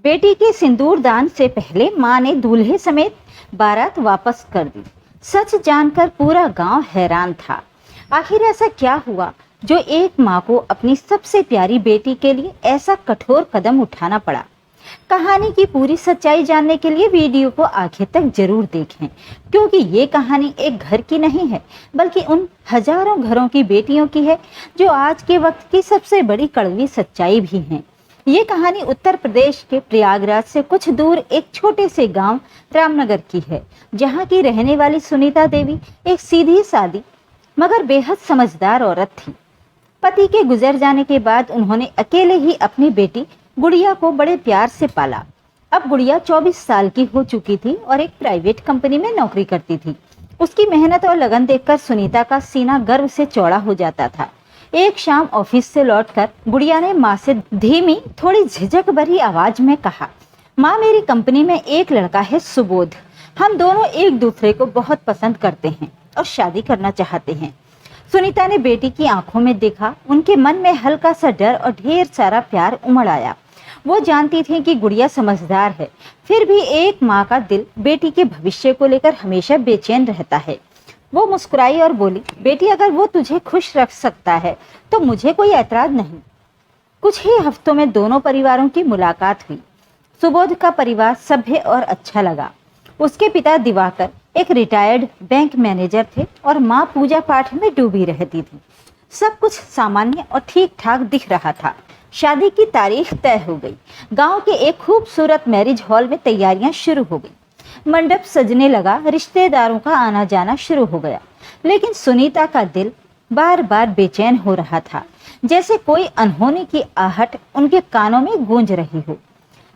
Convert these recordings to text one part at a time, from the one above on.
बेटी के सिंदूर दान से पहले मां ने दूल्हे समेत बारात वापस कर दी। सच जानकर पूरा गांव हैरान था। आखिर ऐसा क्या हुआ जो एक मां को अपनी सबसे प्यारी बेटी के लिए ऐसा कठोर कदम उठाना पड़ा। कहानी की पूरी सच्चाई जानने के लिए वीडियो को आखिर तक जरूर देखें, क्योंकि ये कहानी एक घर की नहीं है बल्कि उन हजारों घरों की बेटियों की है जो आज के वक्त की सबसे बड़ी कड़वी सच्चाई भी है। ये कहानी उत्तर प्रदेश के प्रयागराज से कुछ दूर एक छोटे से गांव रामनगर की है, जहां की रहने वाली सुनीता देवी एक सीधी सादी मगर बेहद समझदार औरत थी। पति के गुजर जाने के बाद उन्होंने अकेले ही अपनी बेटी गुड़िया को बड़े प्यार से पाला। अब गुड़िया 24 साल की हो चुकी थी और एक प्राइवेट कंपनी में नौकरी करती थी। उसकी मेहनत और लगन देखकर सुनीता का सीना गर्व से चौड़ा हो जाता था। एक शाम ऑफिस से लौटकर गुड़िया ने माँ से धीमी, थोड़ी झिझक भरी आवाज में कहा, माँ, मेरी कंपनी में एक लड़का है सुबोध। हम दोनों एक दूसरे को बहुत पसंद करते हैं और शादी करना चाहते हैं। सुनीता ने बेटी की आंखों में देखा। उनके मन में हल्का सा डर और ढेर सारा प्यार उमड़ आया। वो जानती थी कि गुड़िया समझदार है, फिर भी एक माँ का दिल बेटी के भविष्य को लेकर हमेशा बेचैन रहता है। वो मुस्कुराई और बोली, बेटी, अगर वो तुझे खुश रख सकता है तो मुझे कोई ऐतराज नहीं। कुछ ही हफ्तों में दोनों परिवारों की मुलाकात हुई। सुबोध का परिवार सभ्य और अच्छा लगा। उसके पिता दिवाकर एक रिटायर्ड बैंक मैनेजर थे और माँ पूजा पाठ में डूबी रहती थी। सब कुछ सामान्य और ठीक ठाक दिख रहा था। शादी की तारीख तय हो गई। गांव के एक खूबसूरत मैरिज हॉल में तैयारियां शुरू हो गई। मंडप सजने लगा, रिश्तेदारों का आना जाना शुरू हो गया। लेकिन सुनीता का दिल बार बार बेचैन हो रहा था, जैसे कोई अनहोनी की आहट उनके कानों में गूंज रही हो।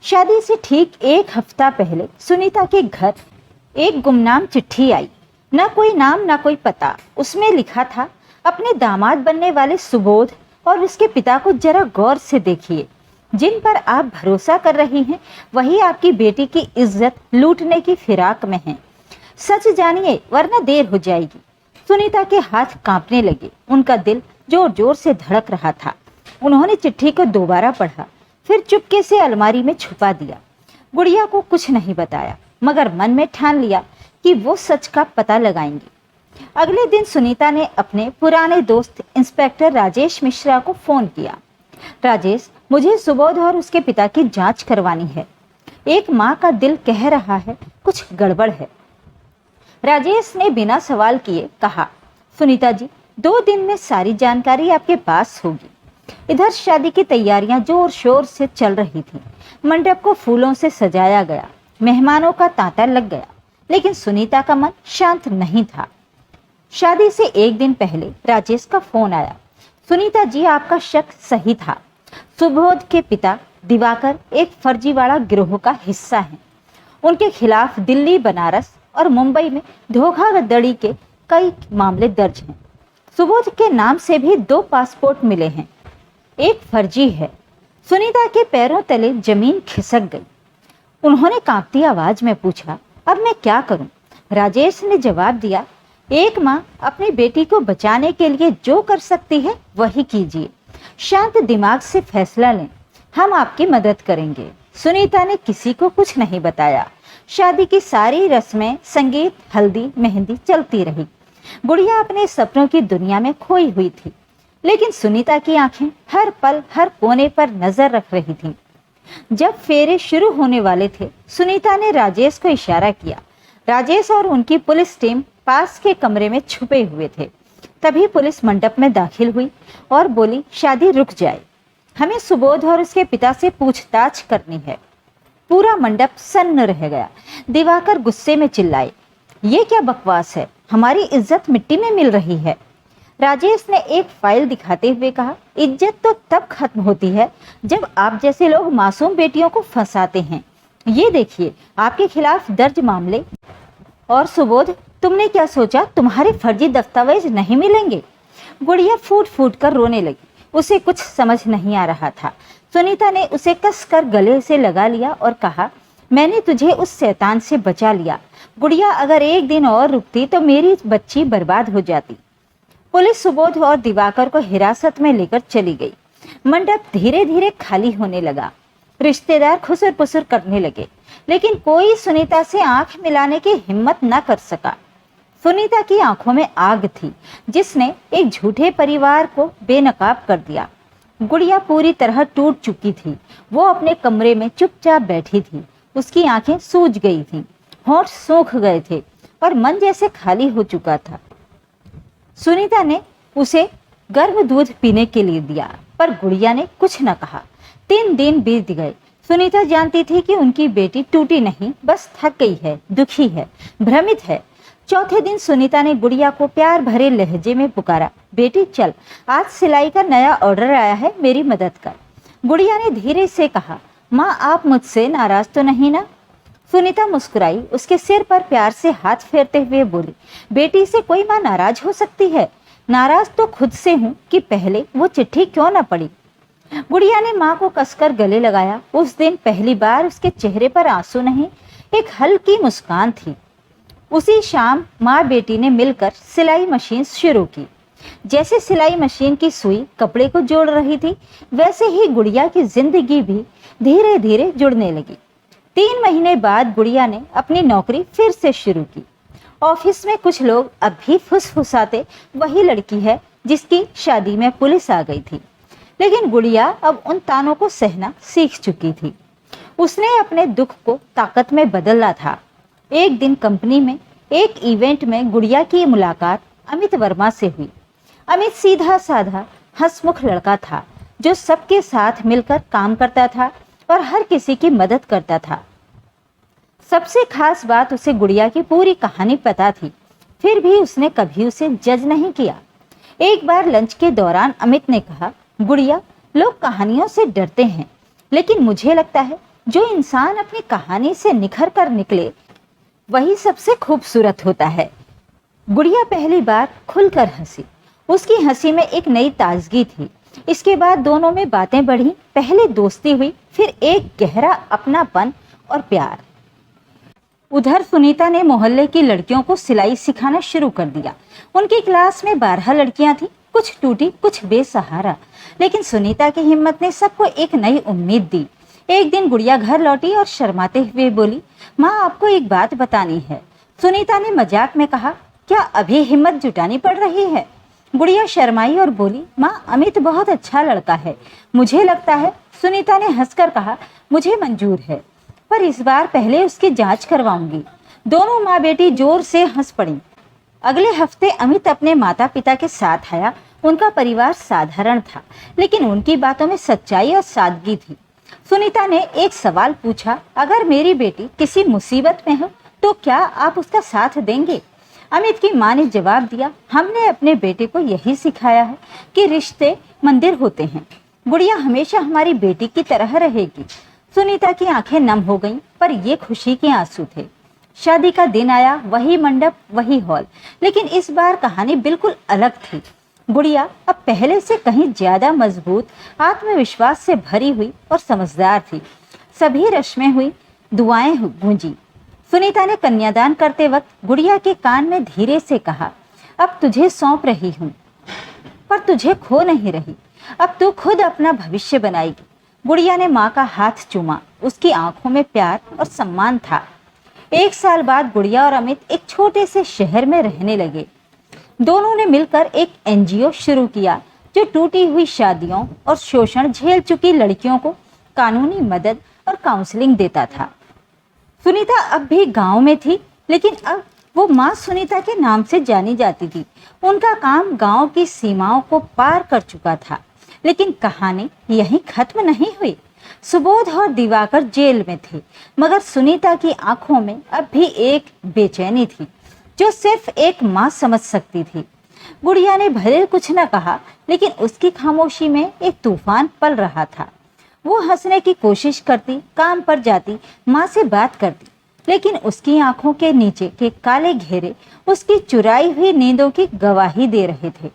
शादी से ठीक एक हफ्ता पहले सुनीता के घर एक गुमनाम चिट्ठी आई। न कोई नाम न कोई पता। उसमें लिखा था, अपने दामाद बनने वाले सुबोध और उसके पिता को जरा गौर से देखिए। जिन पर आप भरोसा कर रही हैं वही आपकी बेटी की इज्जत लूटने की फिराक में हैं। सच जानिए वरना देर हो जाएगी। सुनीता के हाथ कांपने लगे। उनका दिल जोर जोर से धड़क रहा था। उन्होंने चिट्ठी को दोबारा पढ़ा, फिर चुपके से अलमारी में छुपा दिया। गुड़िया को कुछ नहीं बताया, मगर मन में ठान लिया कि वो सच का पता लगाएंगी। अगले दिन सुनीता ने अपने पुराने दोस्त इंस्पेक्टर राजेश मिश्रा को फोन किया। राजेश, मुझे सुबोध और उसके पिता की जांच करवानी है। एक माँ का दिल कह रहा है कुछ गड़बड़ है। राजेश ने बिना सवाल किए कहा, सुनीता जी, 2 दिन में सारी जानकारी आपके पास होगी। इधर शादी की तैयारियां जोर शोर से चल रही थी। मंडप को फूलों से सजाया गया, मेहमानों का तांता लग गया, लेकिन सुनीता का मन शांत नहीं था। शादी से एक दिन पहले राजेश का फोन आया। सुनीता जी, आपका शक सही था। सुबोध के पिता दिवाकर एक फर्जीवाड़ा गिरोह का हिस्सा हैं। उनके खिलाफ दिल्ली, बनारस और मुंबई में धोखाधड़ी के कई मामले दर्ज हैं। सुबोध के नाम से भी 2 पासपोर्ट मिले हैं, एक फर्जी है। सुनीता के पैरों तले जमीन खिसक गई। उन्होंने कांपती आवाज में पूछा, अब मैं क्या करूं? राजेश ने जवाब दिया, एक माँ अपनी बेटी को बचाने के लिए जो कर सकती है वही कीजिए। शांत दिमाग से फैसला लें, हम आपकी मदद करेंगे। सुनीता ने किसी को कुछ नहीं बताया। शादी की सारी रस्में, संगीत, हल्दी, मेहंदी चलती रही। गुड़िया अपने सपनों की दुनिया में खोई हुई थी, लेकिन सुनीता की आंखें हर पल हर कोने पर नजर रख रही थीं। जब फेरे शुरू होने वाले थे, सुनीता ने राजेश को इशारा किया। राजेश और उनकी पुलिस टीम पास के कमरे में छुपे हुए थे। तभी पुलिस मंडप में दाखिल हुई और बोली, शादी रुक जाए, हमें सुबोध और उसके पिता से पूछताछ करनी है। पूरा मंडप सन्न रह गया। दिवाकर गुस्से में चिल्लाए, ये क्या बकवास है, हमारी इज्जत मिट्टी में मिल रही है। राजेश ने एक फाइल दिखाते हुए कहा, इज्जत तो तब खत्म होती है जब आप जैसे लोग मासूम बेटियों को फंसाते हैं। ये देखिए, आपके खिलाफ दर्ज मामले। और सुबोध, तुमने क्या सोचा तुम्हारे फर्जी दस्तावेज नहीं मिलेंगे? गुड़िया फूट फूट कर रोने लगी। उसे कुछ समझ नहीं आ रहा था। सुनीता ने उसे कसकर गले से लगा लिया और कहा, मैंने तुझे उस शैतान से बचा लिया। गुड़िया, अगर एक दिन और रुकती तो मेरी बच्ची बर्बाद हो जाती। पुलिस सुबोध और दिवाकर को हिरासत में लेकर चली गई। मंडप धीरे धीरे खाली होने लगा। रिश्तेदार खुसर पुसर करने लगे, लेकिन कोई सुनीता से आंख मिलाने की हिम्मत न कर सका। सुनीता की आंखों में आग थी, जिसने एक झूठे परिवार को बेनकाब कर दिया। गुड़िया पूरी तरह टूट चुकी थी। वो अपने कमरे में चुपचाप बैठी थी। उसकी आंखें सूज गई थीं, होंठ सूख गए थे और मन जैसे खाली हो चुका था। सुनीता ने उसे गर्म दूध पीने के लिए दिया, पर गुड़िया ने कुछ न कहा। 3 दिन बीत गए। सुनीता जानती थी कि उनकी बेटी टूटी नहीं, बस थक गई है, दुखी है, भ्रमित है। चौथे दिन सुनीता ने गुड़िया को प्यार भरे लहजे में पुकारा, बेटी चल, आज सिलाई का नया ऑर्डर आया है, मेरी मदद कर। गुड़िया ने धीरे से कहा, माँ आप मुझसे नाराज तो नहीं ना? सुनीता मुस्कुराई, उसके सिर पर प्यार से हाथ फेरते हुए बोली, बेटी से कोई माँ नाराज हो सकती है? नाराज तो खुद से हूँ कि पहले वो चिट्ठी क्यों न पड़ी। गुड़िया ने माँ को कसकर गले लगाया। उस दिन पहली बार उसके चेहरे पर आंसू नहीं, एक हल्की मुस्कान थी। उसी शाम माँ बेटी ने मिलकर सिलाई मशीन शुरू की। जैसे सिलाई मशीन की सुई कपड़े को जोड़ रही थी, वैसे ही गुड़िया की जिंदगी भी धीरे धीरे जुड़ने लगी। 3 महीने बाद गुड़िया ने अपनी नौकरी फिर से शुरू की। ऑफिस में कुछ लोग अब भी फुसफुसाते, वही लड़की है जिसकी शादी में पुलिस आ गई थी। लेकिन गुड़िया अब उन तानों को सहना सीख चुकी थी। उसने अपने दुख को ताकत में बदला था। एक दिन कंपनी में एक इवेंट में गुड़िया की मुलाकात अमित वर्मा से हुई। अमित सीधा साधा हंसमुख लड़का था, जो सबके साथ मिलकर काम करता था और हर किसी की मदद करता था। सबसे खास बात, उसे गुड़िया की पूरी कहानी पता थी, फिर भी उसने कभी उसे जज नहीं किया। एक बार लंच के दौरान अमित ने कहा, गुड़िया, लोग कहानियों से डरते हैं, लेकिन मुझे लगता है जो इंसान अपनी कहानी से निखर कर निकले वही सबसे खूबसूरत होता है। गुड़िया पहली बार खुलकर हंसी। उसकी हंसी में एक नई ताजगी थी। इसके बाद दोनों में बातें बढ़ी। पहले दोस्ती हुई, फिर एक गहरा अपनापन और प्यार। उधर सुनीता ने मोहल्ले की लड़कियों को सिलाई सिखाना शुरू कर दिया। उनकी क्लास में 12 लड़कियां थीं, कुछ टूटी, कुछ बेसहारा, लेकिन सुनीता की हिम्मत ने सबको एक नई उम्मीद दी। एक दिन गुड़िया घर लौटी और शर्माते हुए बोली, माँ आपको एक बात बतानी है। सुनीता ने मजाक में कहा, क्या अभी हिम्मत जुटानी पड़ रही है? गुड़िया शर्माई और बोली, माँ अमित बहुत अच्छा लड़का है, मुझे लगता है। सुनीता ने हंसकर कहा, मुझे मंजूर है, पर इस बार पहले उसकी जांच करवाऊंगी। दोनों माँ बेटी जोर से हंस पड़ी। अगले हफ्ते अमित अपने माता पिता के साथ आया। उनका परिवार साधारण था, लेकिन उनकी बातों में सच्चाई और सादगी थी। सुनीता ने एक सवाल पूछा, अगर मेरी बेटी किसी मुसीबत में हो तो क्या आप उसका साथ देंगे? अमित की मां ने जवाब दिया, हमने अपने बेटे को यही सिखाया है कि रिश्ते मंदिर होते हैं। गुड़िया हमेशा हमारी बेटी की तरह रहेगी। सुनीता की आंखें नम हो गईं, पर ये खुशी के आंसू थे। शादी का दिन आया, वही मंडप, वही हॉल, लेकिन इस बार कहानी बिल्कुल अलग थी। गुड़िया अब पहले से कहीं ज्यादा मजबूत, आत्मविश्वास से भरी हुई और समझदार थी। सभी रस्में हुई, दुआएं गूंजी। सुनीता ने कन्यादान करते वक्त गुड़िया के कान में धीरे से कहा, अब तुझे सौंप रही हूँ, पर तुझे खो नहीं रही। अब तू खुद अपना भविष्य बनाएगी। गुड़िया ने माँ का हाथ चूमा। उसकी आंखों में प्यार और सम्मान था। 1 साल बाद गुड़िया और अमित एक छोटे से शहर में रहने लगे। दोनों ने मिलकर एक एनजीओ शुरू किया, जो टूटी हुई शादियों और शोषण झेल चुकी लड़कियों को कानूनी मदद और काउंसलिंग देता था। सुनीता अब भी गांव में थी, लेकिन अब वो माँ सुनीता के नाम से जानी जाती थी। उनका काम गांव की सीमाओं को पार कर चुका था। लेकिन कहानी यहीं खत्म नहीं हुई। सुबोध और दिवाकर जेल में थे, मगर सुनीता की आंखों में अब भी एक बेचैनी थी, जो सिर्फ एक माँ समझ सकती थी। गुड़िया ने भले कुछ न कहा, लेकिन उसकी खामोशी में एक तूफान पल रहा था। वो हंसने की कोशिश करती, काम पर जाती, माँ से बात करती, लेकिन उसकी आंखों के नीचे के काले घेरे उसकी चुराई हुई नींदों की गवाही दे रहे थे।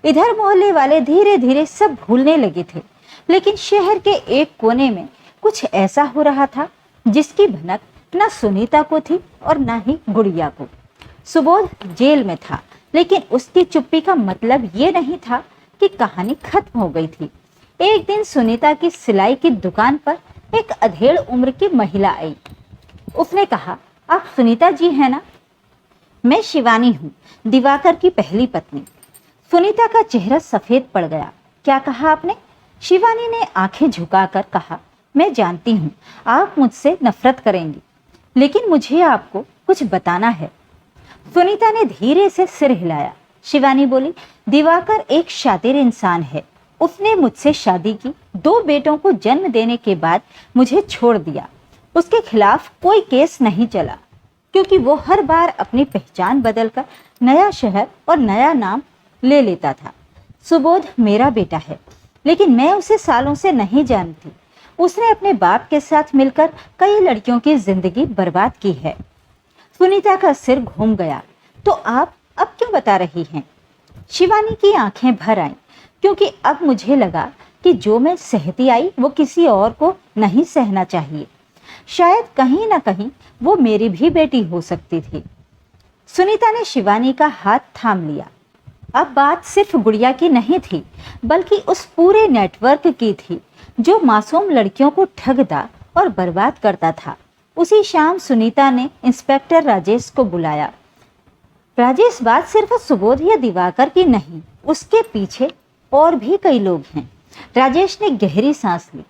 इधर मोहल्ले वाले धीरे धीरे सब भूलने लगे थे, लेकिन शहर के एक कोने में कुछ ऐसा हो रहा था जिसकी भनक न सुनीता को थी और न ही गुड़िया को। सुबोध जेल में था, लेकिन उसकी चुप्पी का मतलब ये नहीं था कि कहानी खत्म हो गई थी। एक दिन सुनीता की सिलाई की दुकान पर एक अधेड़ उम्र की महिला आई। उसने कहा, आप सुनीता जी हैं ना? मैं शिवानी हूँ, दिवाकर की पहली पत्नी। सुनीता का चेहरा सफेद पड़ गया। क्या कहा आपने? शिवानी ने आंखें झुकाकर कहा, मैं जानती हूँ आप मुझसे नफरत करेंगी, लेकिन मुझे आपको कुछ बताना है। सुनीता ने धीरे से सिर हिलाया। शिवानी बोली, दिवाकर एक शातिर इंसान है। उसने मुझसे शादी की, 2 बेटों को जन्म देने के बाद मुझे छोड़ दिया। उसके खिलाफ कोई केस नहीं चला, क्योंकि वो हर बार अपनी पहचान बदलकर नया शहर और नया नाम ले लेता था। सुबोध मेरा बेटा है, लेकिन मैं उसे सालों से नहीं जानती। उसने अपने बाप के साथ मिलकर कई लड़कियों की जिंदगी बर्बाद की है। सुनीता का सिर घूम गया। तो आप अब क्यों बता रही हैं? शिवानी की आंखें भर आईं, क्योंकि अब मुझे लगा कि जो मैं सहती आई वो किसी और को नहीं सहना चाहिए। शायद कहीं ना कहीं वो मेरी भी बेटी हो सकती थी। सुनीता ने शिवानी का हाथ थाम लिया। अब बात सिर्फ गुड़िया की नहीं थी, बल्कि उस पूरे नेटवर्क की थी जो मासूम लड़कियों को ठगता और बर्बाद करता था। उसी शाम सुनीता ने इंस्पेक्टर राजेश को बुलाया। राजेश, बात सिर्फ सुबोध या दिवाकर की नहीं, उसके पीछे और भी कई लोग हैं। राजेश ने गहरी सांस ली।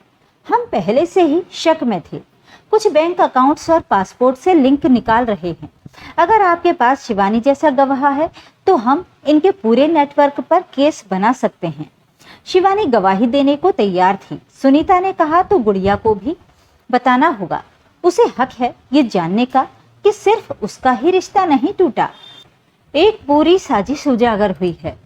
हम पहले से ही शक में थे। कुछ बैंक अकाउंट्स और पासपोर्ट से लिंक निकाल रहे हैं। अगर आपके पास शिवानी जैसा गवाह है तो हम इनके पूरे नेटवर्क पर केस बना सकते हैं। शिवानी गवाही देने को तैयार थी। सुनीता ने कहा, तो गुड़िया को भी बताना होगा। उसे हक है ये जानने का कि सिर्फ उसका ही रिश्ता नहीं टूटा, एक पूरी साजिश उजागर हुई है।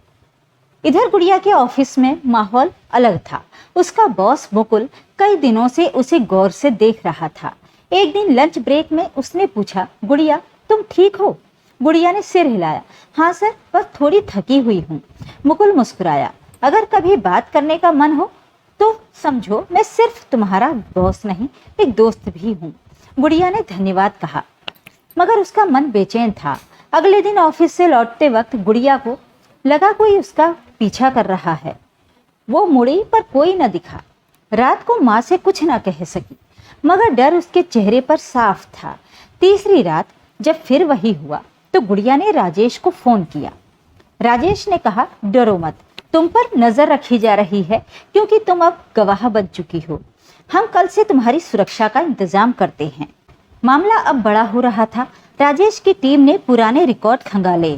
इधर गुड़िया के ऑफिस में माहौल अलग था। उसका बॉस मुकुल कई दिनों से उसे गौर से देख रहा था। एक दिन लंच ब्रेक में उसने पूछा, गुड़िया तुम ठीक हो? गुड़िया ने सिर हिलाया। हाँ सर, बस थोड़ी थकी हुई हूँ। मुकुल मुस्कुराया। अगर कभी बात करने का मन हो तो समझो मैं सिर्फ तुम्हारा बॉस नहीं, एक दोस्त भी हूँ। गुड़िया ने धन्यवाद कहा, मगर उसका मन बेचैन था। अगले दिन ऑफिस से लौटते वक्त गुड़िया को लगा कोई उसका पीछा कर रहा है। वो मुड़ी पर कोई न दिखा। रात को माँ से कुछ ना कह सकी, मगर डर उसके चेहरे पर साफ था। तीसरी रात जब फिर वही हुआ तो गुड़िया ने राजेश को फोन किया। राजेश ने कहा, डरो मत, तुम पर नजर रखी जा रही है, क्योंकि तुम अब गवाह बन चुकी हो। हम कल से तुम्हारी सुरक्षा का इंतजाम करते हैं। मामला अब बड़ा हो रहा था। राजेश की टीम ने पुराने रिकॉर्ड खंगाले।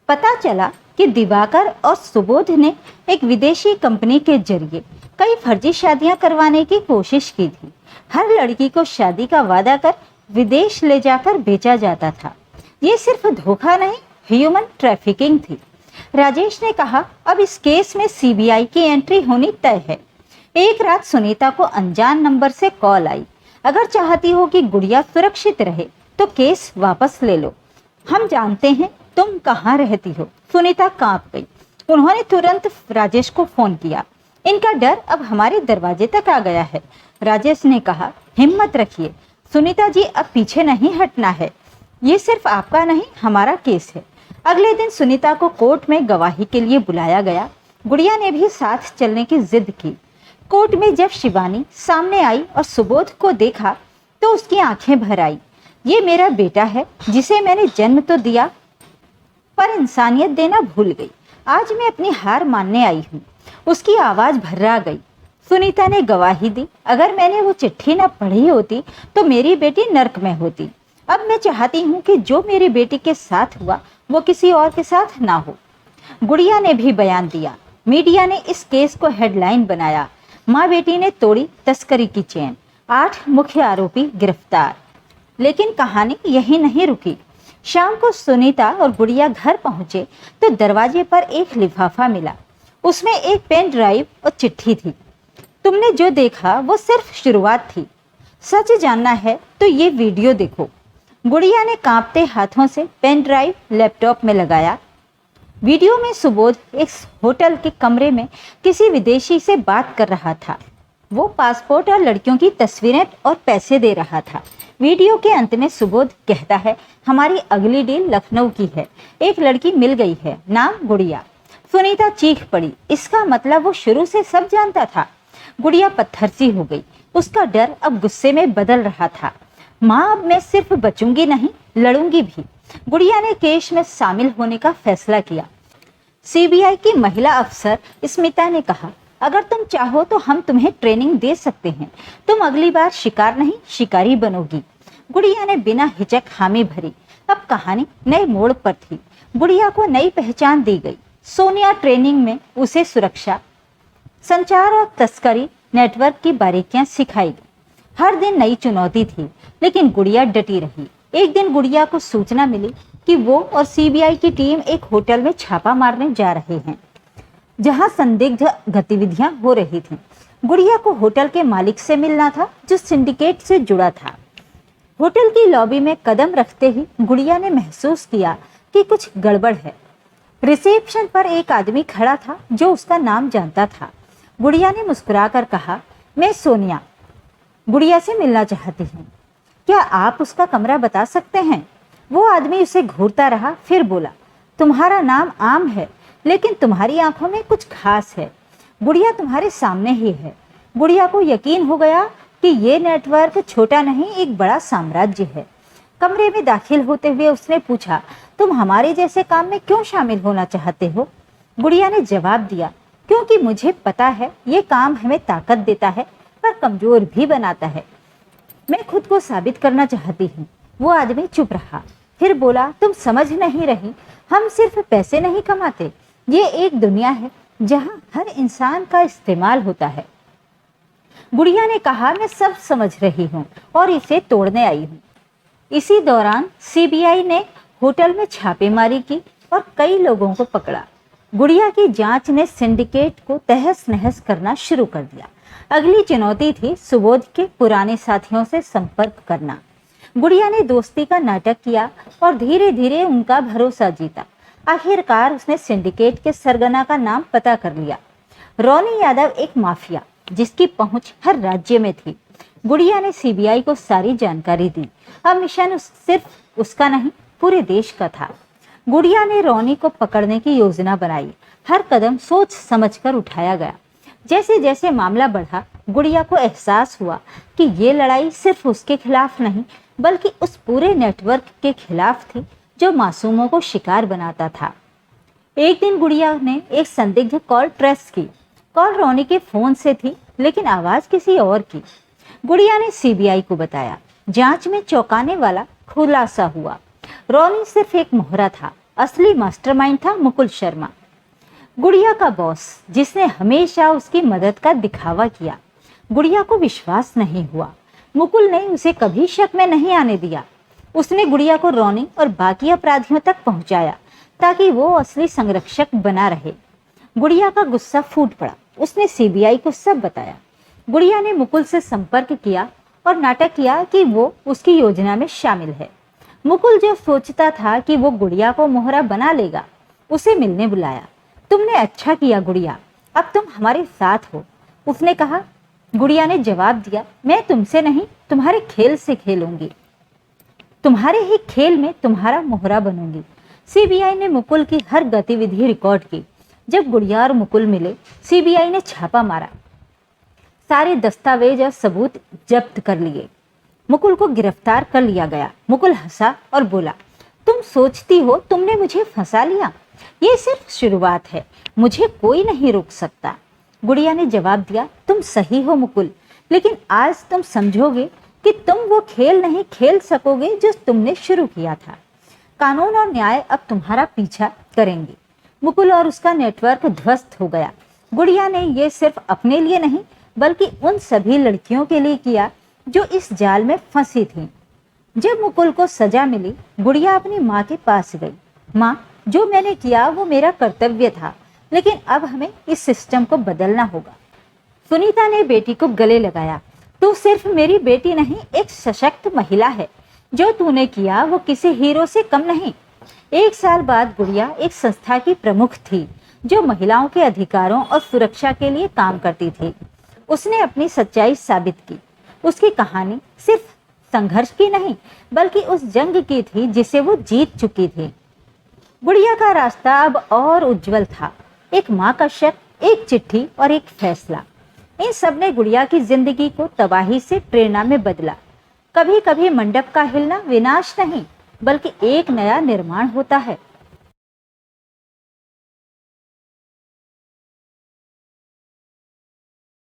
पता चला कि दिवाकर और सुबोध ने एक विदेशी कंपनी के जरिए कई फर्जी शादियां करवाने की कोशिश की थी। हर लड़की को शादी का वादा कर विदेश ले जाकर बेचा जाता था। ये सिर्फ धोखा नहीं, ह्यूमन ट्रैफिकिंग थी। राजेश ने कहा, अब इस केस में सीबीआई की एंट्री होनी तय है। एक रात सुनीता को अनजान नंबर से कॉल आई। अगर चाहती हो कि गुड़िया सुरक्षित रहे तो केस वापस ले लो। हम जानते हैं तुम कहाँ रहती हो। सुनीता कांप गई। उन्होंने तुरंत राजेश को फोन किया। इनका डर अब हमारे दरवाजे तक आ गया है। राजेश ने कहा, हिम्मत रखिए सुनीता जी, अब पीछे नहीं हटना है। ये सिर्फ आपका नहीं, हमारा केस है। अगले दिन सुनीता को कोर्ट में गवाही के लिए बुलाया गया। गुड़िया ने भी साथ चलने की जिद की। कोर्ट में जब शिवानी सामने आई और सुबोध को देखा तो उसकी आंखें भर आई। ये मेरा बेटा है जिसे मैंने जन्म तो दिया पर इंसानियत देना भूल गई। आज मैं अपनी हार मानने आई हूँ। उसकी आवाज भर्रा गई। सुनीता ने गवाही दी, अगर मैंने वो चिट्ठी न पढ़ी होती तो मेरी बेटी नर्क में होती। अब मैं चाहती हूँ कि जो मेरी बेटी के साथ हुआ वो किसी और के साथ ना हो। गुड़िया ने भी बयान दिया। मीडिया ने इस केस को हेडलाइन बनाया, माँ बेटी ने तोड़ी तस्करी की चेन, 8 मुख्य आरोपी गिरफ्तार। लेकिन कहानी यही नहीं रुकी। शाम को सुनीता और गुड़िया घर पहुंचे तो दरवाजे पर एक लिफाफा मिला। उसमें एक पेन ड्राइव और चिट्ठी थी। तुमने जो देखा वो सिर्फ शुरुआत थी। सच जानना है तो ये वीडियो देखो। गुड़िया ने कांपते हाथों से पेन ड्राइव लैपटॉप में लगाया। वीडियो में सुबोध एक होटल के कमरे में किसी विदेशी से बात कर रहा था। वो पासपोर्ट और लड़कियों की तस्वीरें और पैसे दे रहा था। वीडियो के अंत में सुबोध कहता है, हमारी अगली डील लखनऊ की है। एक लड़की मिल गई है, नाम गुड़िया। सुनीता चीख पड़ी। इसका मतलब वो शुरू से सब जानता था। गुड़िया पत्थर सी हो गई। उसका डर अब गुस्से में बदल रहा था। माँ, अब मैं सिर्फ बचूंगी नहीं, लड़ूंगी भी। गुड़िया ने केस में शामिल होने का फैसला किया। सीबीआई की महिला अफसर स्मिता ने कहा, अगर तुम चाहो तो हम तुम्हें ट्रेनिंग दे सकते हैं। तुम अगली बार शिकार नहीं, शिकारी बनोगी। गुड़िया ने बिना हिचक हामी भरी। अब कहानी नए मोड़ पर थी। गुड़िया को नई पहचान दी गई। सोनिया ट्रेनिंग में उसे सुरक्षा, संचार और तस्करी नेटवर्क की बारीकियां सिखाई गई। हर दिन नई चुनौती थी, लेकिन गुड़िया डटी रही। एक दिन गुड़िया को सूचना मिली कि वो और सीबीआई की टीम एक होटल में छापा मारने जा रहे हैं, जहां संदिग्ध गतिविधियां हो रही थीं। गुड़िया को होटल के मालिक से मिलना था, जो सिंडिकेट से जुड़ा था। होटल की लॉबी में कदम रखते ही गुड़िया ने महसूस किया कि कुछ गड़बड़ है। रिसेप्शन पर एक आदमी खड़ा था जो उसका नाम जानता था। गुड़िया ने मुस्कुराकर कहा, मैं सोनिया गुड़िया से मिलना चाहती हूँ, क्या आप उसका कमरा बता सकते हैं? वो आदमी उसे घूरता रहा, फिर बोला, तुम्हारा नाम आम है, लेकिन तुम्हारी आंखों में कुछ खास है। गुड़िया तुम्हारे सामने ही है। गुड़िया को यकीन हो गया कि ये नेटवर्क छोटा नहीं, एक बड़ा साम्राज्य है। कमरे में दाखिल होते हुए उसने पूछा, तुम हमारे जैसे काम में क्यों शामिल होना चाहते हो? गुड़िया ने जवाब दिया, क्योंकि मुझे पता है ये काम हमें ताकत देता है पर कमजोर भी बनाता है। मैं खुद को साबित करना चाहती हूँ। वो आदमी चुप रहा, फिर बोला, तुम समझ नहीं रही, हम सिर्फ पैसे नहीं कमाते, ये एक दुनिया है जहाँ हर इंसान का इस्तेमाल होता है। गुड़िया ने कहा, मैं सब समझ रही हूँ और इसे तोड़ने आई हूँ। इसी दौरान सीबीआई ने होटल में छापेमारी की और कई लोगों को पकड़ा। गुड़िया की जांच ने सिंडिकेट को तहस नहस करना शुरू कर दिया। अगली चुनौती थी सुबोध के पुराने साथियों से संपर्क करना। गुड़िया ने दोस्ती का नाटक किया और धीरे धीरे उनका भरोसा जीता। आखिरकार उसने सिंडिकेट के सरगना का नाम पता कर लिया। रोनी यादव एक माफिया जिसकी पहुंच हर राज्य में थी। गुड़िया ने सीबीआई को सारी जानकारी दी। अब मिशन सिर्फ उसका नहीं, पूरे देश का था। गुड़िया ने रोनी को पकड़ने की योजना बनाई। हर कदम सोच समझकर उठाया गया। जैसे जैसे मामला बढ़ा, गुड़िया को एहसास हुआ कि ये लड़ाई सिर्फ उसके खिलाफ नहीं, बल्कि उस पूरे नेटवर्क के खिलाफ थी जो मासूमों को शिकार बनाता था। एक दिन गुड़िया ने एक संदिग्ध कॉल ट्रेस की। कॉल रोनी के फोन से थी, लेकिन आवाज किसी और की। गुड़िया ने सीबीआई को बताया। जांच में चौंकाने वाला खुलासा हुआ। रोनी सिर्फ एक मोहरा था, असली मास्टरमाइंड था मुकुल शर्मा, गुड़िया का बॉस, जिसने हमेशा उसकी मदद का दिखावा किया। गुड़िया को विश्वास नहीं हुआ। मुकुल ने उसे कभी शक में नहीं आने दिया। उसने गुड़िया को रोनी और बाकी अपराधियों तक पहुंचाया ताकि वो असली संरक्षक बना रहे। गुड़िया का गुस्सा फूट पड़ा। उसने सीबीआई को सब बताया। गुड़िया ने मुकुल से संपर्क किया और नाटक किया कि वो उसकी योजना में शामिल है। मुकुल जो सोचता था कि वो गुड़िया को मोहरा बना लेगा, उसे मिलने बुलाया। तुमने अच्छा किया गुड़िया, अब तुम हमारे साथ हो, उसने कहा। गुड़िया ने जवाब दिया, मैं तुमसे नहीं, तुम्हारे खेल से खेलूंगी, तुम्हारे ही खेल में तुम्हारा मोहरा बनूंगी। सीबीआई ने मुकुल की हर गतिविधि रिकॉर्ड की। जब गुड़िया और मुकुल मिले, सीबीआई ने छापा मारा। सारे दस्तावेज और सबूत जब्त कर लिए। मुकुल को गिरफ्तार कर लिया गया। मुकुल हंसा और बोला, तुम सोचती हो तुमने मुझे फंसा लिया? ये सिर्फ शुरुआत है, मुझे कोई नहीं रोक सकता। गुड़िया ने जवाब दिया, तुम सही हो मुकुल, लेकिन आज तुम समझोगे कि तुम वो खेल नहीं खेल सकोगे जो तुमने शुरू किया था। कानून और न्याय अब तुम्हारा पीछा करेंगे। मुकुल और उसका नेटवर्क ध्वस्त हो गया। गुड़िया ने ये सिर्फ अपने लिए नहीं, बल्कि उन सभी लड़कियों के लिए किया जो इस जाल में फंसी थीं। जब मुकुल को सजा मिली, गुड़िया अपनी माँ के पास गई। माँ, जो मैंने किया वो मेरा कर्तव्य था, लेकिन अब हमें इस सिस्टम को बदलना होगा। सुनीता ने बेटी को गले लगाया। तू सिर्फ मेरी बेटी नहीं, एक सशक्त महिला है। जो तूने किया वो किसी हीरो से कम नहीं। 1 साल बाद गुड़िया एक संस्था की प्रमुख थी जो महिलाओं के अधिकारों और सुरक्षा के लिए काम करती थी। उसने अपनी सच्चाई साबित की। उसकी कहानी सिर्फ संघर्ष की नहीं, बल्कि उस जंग की थी जिसे वो जीत चुकी थी। गुड़िया का रास्ता अब और उज्जवल था। एक माँ का शक, एक चिट्ठी और एक फैसला। इन सब ने गुड़िया की जिंदगी को तबाही से प्रेरणा में बदला। कभी कभी मंडप का हिलना विनाश नहीं बल्कि एक नया निर्माण होता है।